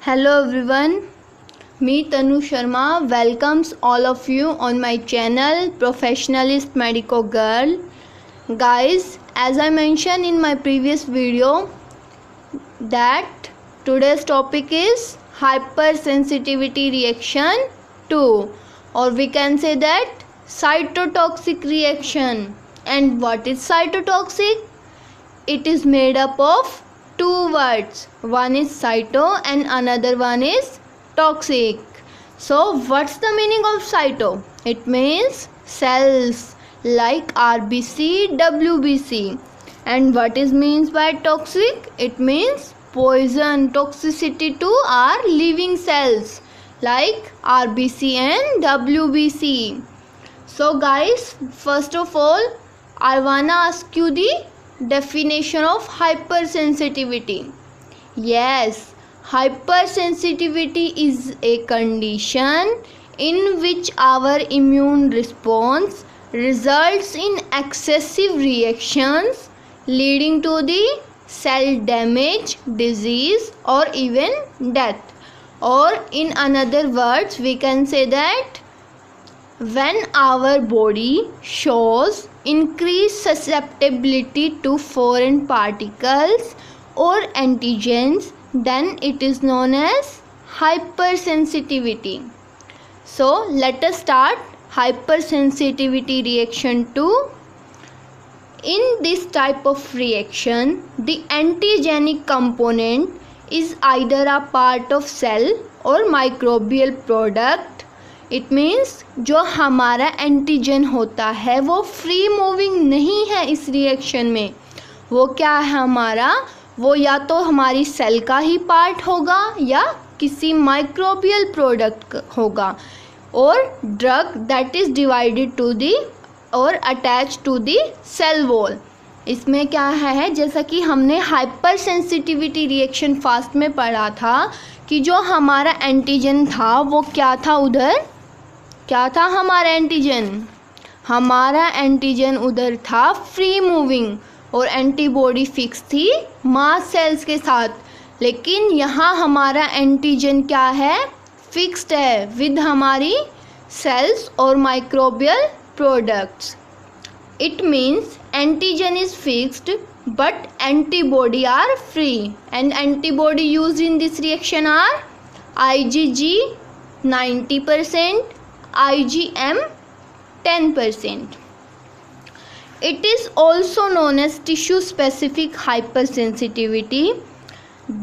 Hello everyone, me Tanu Sharma welcomes all of you on my channel Professionalist Medico Girl. Guys, as I mentioned in my previous video that today's topic is hypersensitivity reaction 2, or we can say that cytotoxic reaction. And what is cytotoxic? It is made up of two words. One is cyto and another one is toxic. So what's the meaning of cyto? It means cells like RBC, WBC. And what is means by toxic? It means poison, toxicity to our living cells like RBC and WBC. So guys, first of all, I wanna ask you the definition of hypersensitivity. Yes, hypersensitivity is a condition in which our immune response results in excessive reactions leading to the cell damage, disease, or even death. Or in another words, we can say that when our body shows increased susceptibility to foreign particles or antigens, then it is known as hypersensitivity. So let us start hypersensitivity reaction 2. In this type of reaction, the antigenic component is either a part of cell or microbial product. It means जो हमारा antigen होता है वो free moving नहीं है इस reaction में. वो क्या है हमारा, वो या तो हमारी सेल का ही पार्ट होगा या किसी माइक्रोबियल प्रोडक्ट होगा, और drug that is divided to the और attach to the cell wall. इसमें क्या है, जैसा कि हमने हाइपर सेंसिटिविटी रिएक्शन फास्ट में पढ़ा था कि जो हमारा एंटीजन था वो क्या था, उधर क्या था हमारा एंटीजन उधर था फ्री मूविंग और एंटीबॉडी फिक्स थी मास सेल्स के साथ. लेकिन यहाँ हमारा एंटीजन क्या है, फिक्स्ड है विद हमारी सेल्स और microbial products. It means antigen is fixed but antibody are free, and antibody used in this reaction are IgG 90%, IgM 10%. It is also known as tissue specific hypersensitivity.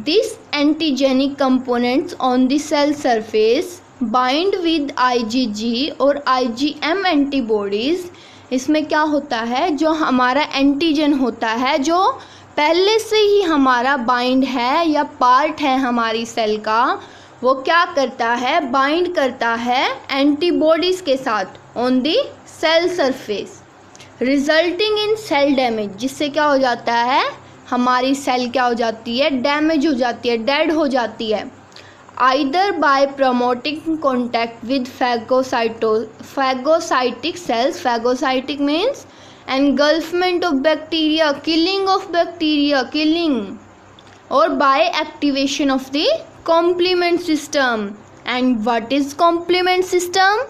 These antigenic components on the cell surface bind with IgG or IgM antibodies. इसमें क्या होता है, जो हमारा antigen होता है जो पहले से ही हमारा बाइंड है या पार्ट है हमारी सेल का, वो क्या करता है, बाइंड करता है एंटीबॉडीज़ के साथ on the cell surface, resulting in cell damage. जिससे क्या हो जाता है, हमारी सेल क्या हो जाती है, डैमेज हो जाती है, डेड हो जाती है. either by promoting contact with phagocytic cells. Phagocytic means engulfment of bacteria, killing, or by activation of the complement system. And what is complement system?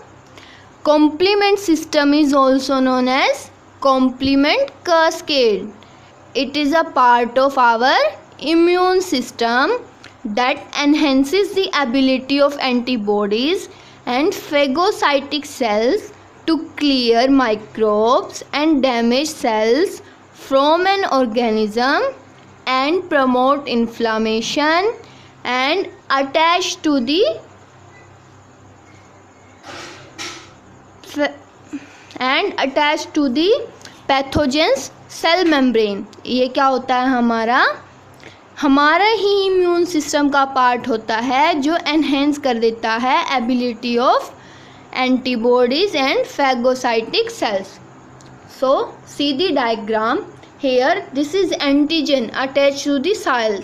Complement system is also known as complement cascade. It is a part of our immune system that enhances the ability of antibodies and phagocytic cells to clear microbes and damaged cells from an organism and promote inflammation and attach to the pathogens cell membrane. ये क्या होता है, हमारा ही immune system का part होता है जो एनहेंस कर देता है ability of antibodies and phagocytic cells. So see the diagram here. This is antigen attach to the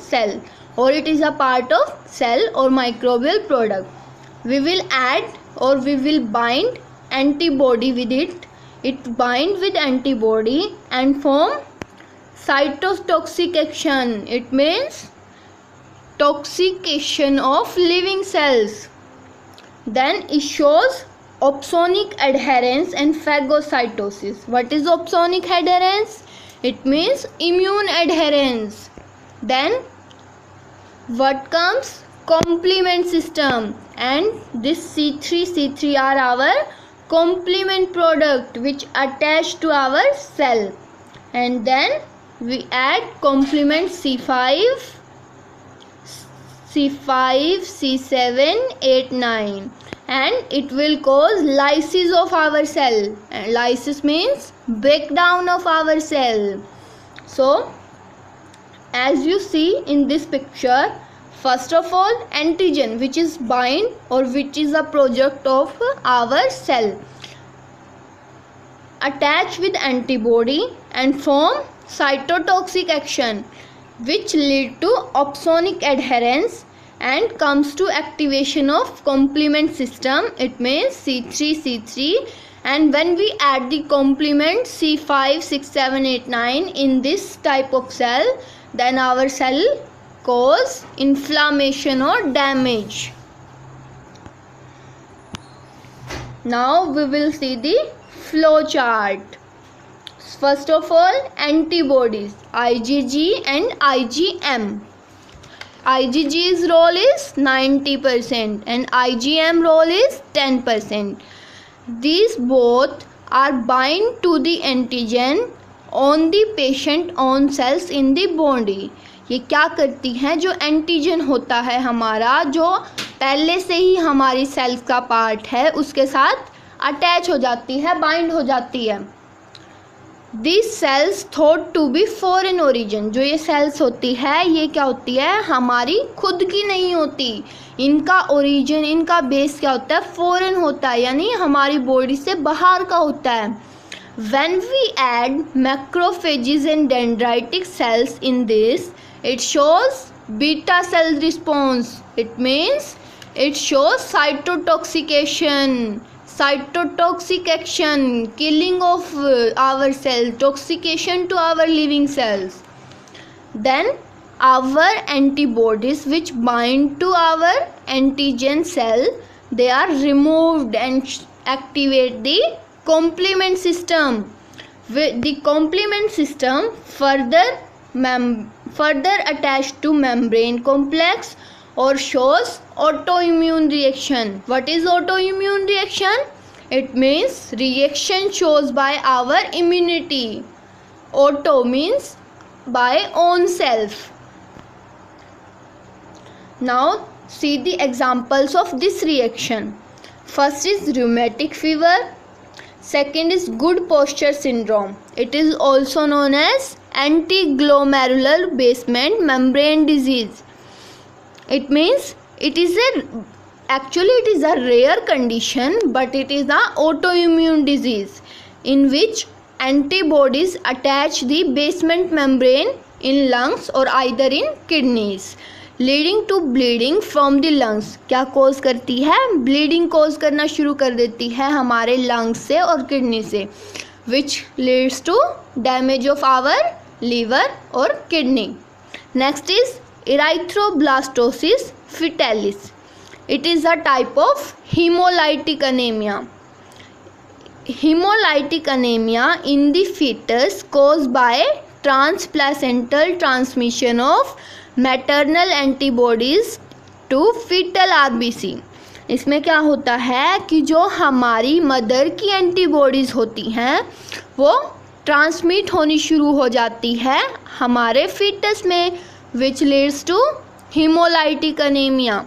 cell और it is a part of cell और microbial product. We will add और we will bind antibody with it. It bind with antibody and form cytotoxic action. It means toxication of living cells. Then it shows opsonic adherence and phagocytosis. What is opsonic adherence? It means immune adherence. Then what comes? Complement system, and this C3 are our complement product which attach to our cell, and then we add complement C5, C7, 8, 9, and it will cause lysis of our cell. And lysis means breakdown of our cell. So as you see in this picture, first of all, antigen, which is bind or which is a product of our cell, attach with antibody and form cytotoxic action, which lead to opsonic adherence and comes to activation of complement system. It means C3, and when we add the complement C5, 6, 7, 8, 9 in this type of cell, then our cell cause inflammation or damage. Now we will see the flow chart. First of all, antibodies IgG and IgM. IgG's role is 90% and IgM role is 10%. These both are bind to the antigen on the patient own cells in the body. ये क्या करती हैं? जो antigen होता है हमारा, जो पहले से ही हमारी सेल्स का पार्ट है, उसके साथ अटैच हो जाती है, बाइंड हो जाती है. This cells thought to be foreign origin. जो ये सेल्स होती है, ये क्या होती है? हमारी खुद की नहीं होती. इनका ओरिजिन, इनका बेस क्या होता है? फॉरेन होता है, यानी हमारी बॉडी से बाहर का होता है. When we add macrophages and dendritic cells in this, it shows beta cell response. It means it shows cytotoxication, cytotoxic action, killing of our cells, toxication to our living cells. Then our antibodies which bind to our antigen cell, they are removed and activate the complement system. The complement system further attached to membrane complex or shows autoimmune reaction. What is autoimmune reaction? It means reaction shows by our immunity. Auto means by own self. Now see the examples of this reaction. First is rheumatic fever. Second is good posture syndrome. It is also known as anti-glomerular basement membrane disease. It means it is a rare condition, but it is an autoimmune disease in which antibodies attach the basement membrane in lungs or either in kidneys, leading to bleeding from the lungs. क्या cause करती है? Bleeding कोज करना शुरू कर देती है हमारे lungs से और किडनी से, which leads to damage of our liver और kidney. Next is erythroblastosis fetalis. It is a type of hemolytic anemia. Hemolytic anemia in the fetus caused by transplacental transmission of maternal antibodies to foetal RBC. इसमें क्या होता है कि जो हमारी mother की antibodies होती हैं वो ट्रांसमिट होनी शुरू हो जाती है हमारे फीटस में, which leads to haemolytic anaemia.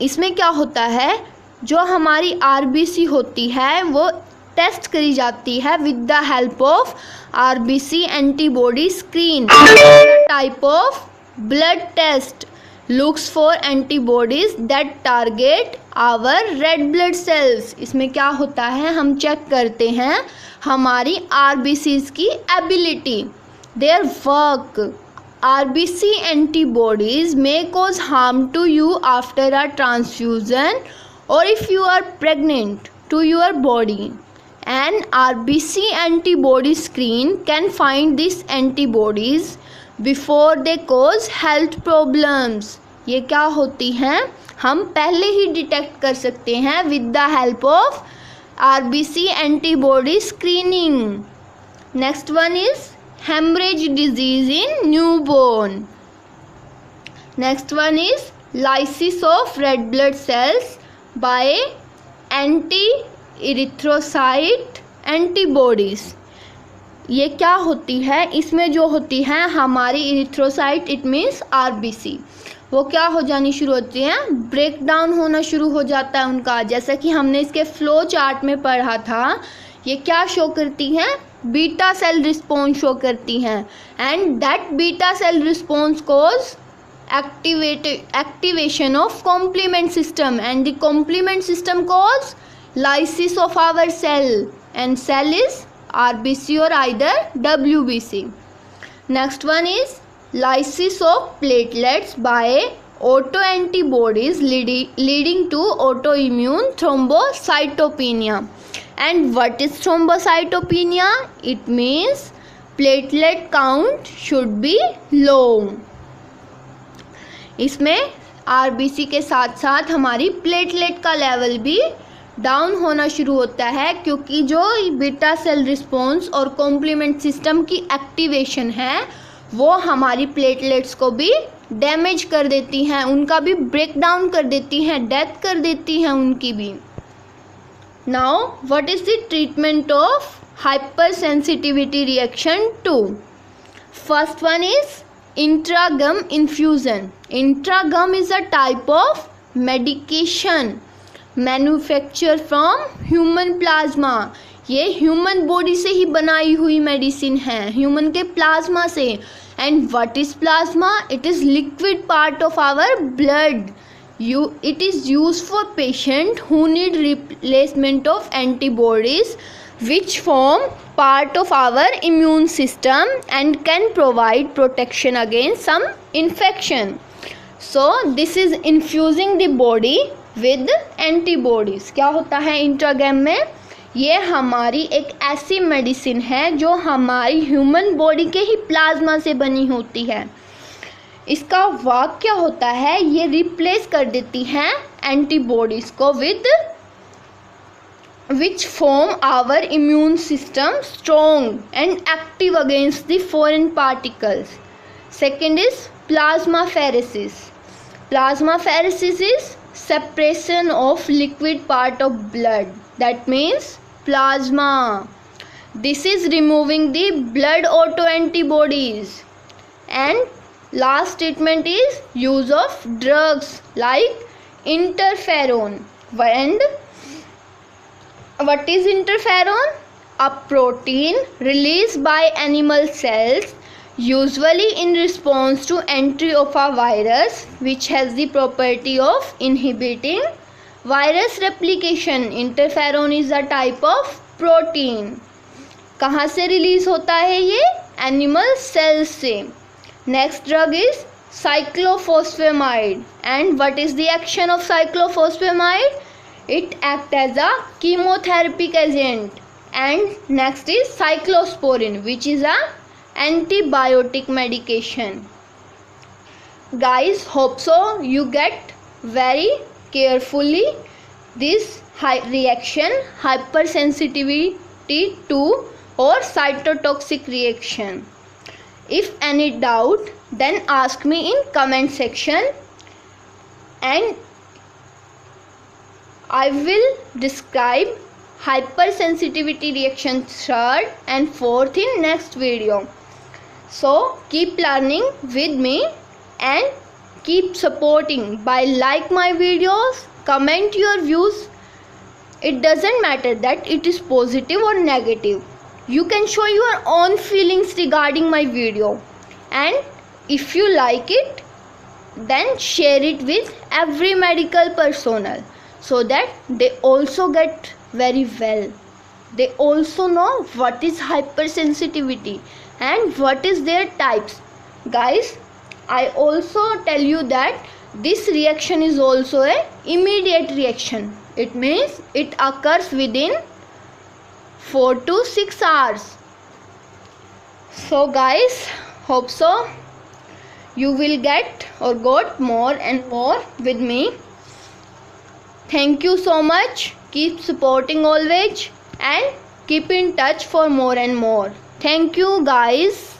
इसमें क्या होता है? जो हमारी आरबीसी होती है वो टेस्ट करी जाती है with the help of RBC antibody screen. Type of blood test looks for antibodies that target our red blood cells. इसमें क्या होता है? हम चेक करते हैं हमारी आरबीसीज की ability, their work. RBC antibodies may cause harm to you after a transfusion और if you are pregnant to your body. An RBC antibody screen can find these antibodies before they cause health problems. ये क्या होती हैं, हम पहले ही detect कर सकते हैं with the help of RBC antibody screening. Next one is haemorrhage disease in newborn. Next one is lysis of red blood cells by anti-erythrocyte antibodies। ये क्या होती है, इसमें जो होती है हमारी इरिथ्रोसाइट, इट मीन्स RBC, वो क्या हो जानी शुरू होती हैं, ब्रेक डाउन होना शुरू हो जाता है उनका। जैसा कि हमने इसके फ्लो चार्ट में पढ़ा था, ये क्या शो करती हैं, बीटा सेल रिस्पॉन्स शो करती हैं, and that beta cell response cause activation of complement system, and the complement system cause lysis of our cell, and cell is RBC or either WBC. Next one is lysis of platelets by autoantibodies leading to autoimmune thrombocytopenia. And what is thrombocytopenia? It means platelet count should be low. इसमें RBC के साथ साथ हमारी platelet का level भी down होना शुरू होता है, क्योंकि जो बीटा सेल रिस्पॉन्स और कॉम्प्लीमेंट सिस्टम की एक्टिवेशन है वो हमारी प्लेटलेट्स को भी डैमेज कर देती हैं, उनका भी ब्रेक डाउन कर देती हैं, डेथ कर देती हैं उनकी भी। Now what is the treatment of hyper sensitivity reaction 2? First one is intragum infusion. Intragum is a type of medication manufactured from human plasma. ये ह्यूमन बॉडी से ही बनाई हुई मेडिसिन है, ह्यूमन के प्लाज्मा से। And what is plasma? It is liquid part of our blood. It is used for patient who need replacement of antibodies which form part of our immune system and can provide protection against some infection. So this is infusing the body with antibodies. क्या होता है इंट्रागैम में? ये हमारी एक ऐसी medicine है जो हमारी ह्यूमन बॉडी के ही प्लाज्मा से बनी होती है। इसका वर्क क्या होता है? ये रिप्लेस कर देती हैं एंटीबॉडीज को with which form our immune system strong and active against the foreign particles. Second is plasmapheresis. Plasmapheresis is separation of liquid part of blood, that means plasma. This is removing the blood autoantibodies. And last treatment is use of drugs like interferon. And what is interferon? A protein released by animal cells, usually in response to entry of a virus which has the property of inhibiting virus replication. Interferon is a type of protein. कहाँ से release होता है ये? Animal cells से. Next drug is cyclophosphamide. And what is the action of cyclophosphamide? It act as a chemotherapic agent. And next is cyclosporine which is a antibiotic medication. Guys, hope so you get very carefully this reaction, hypersensitivity to or cytotoxic reaction. If any doubt, then ask me in comment section and I will describe hypersensitivity reaction 3rd and 4th in next video. So keep learning with me and keep supporting by like my videos, comment your views. It doesn't matter that it is positive or negative. You can show your own feelings regarding my video, and if you like it, then share it with every medical personnel so that they also get very well. They also know what is hypersensitivity and what is their types. Guys, I also tell you that this reaction is also a immediate reaction. It means it occurs within 4 to 6 hours. So guys, hope so you will get or got more and more with me. Thank you so much. Keep supporting always and keep in touch for more and more. Thank you guys.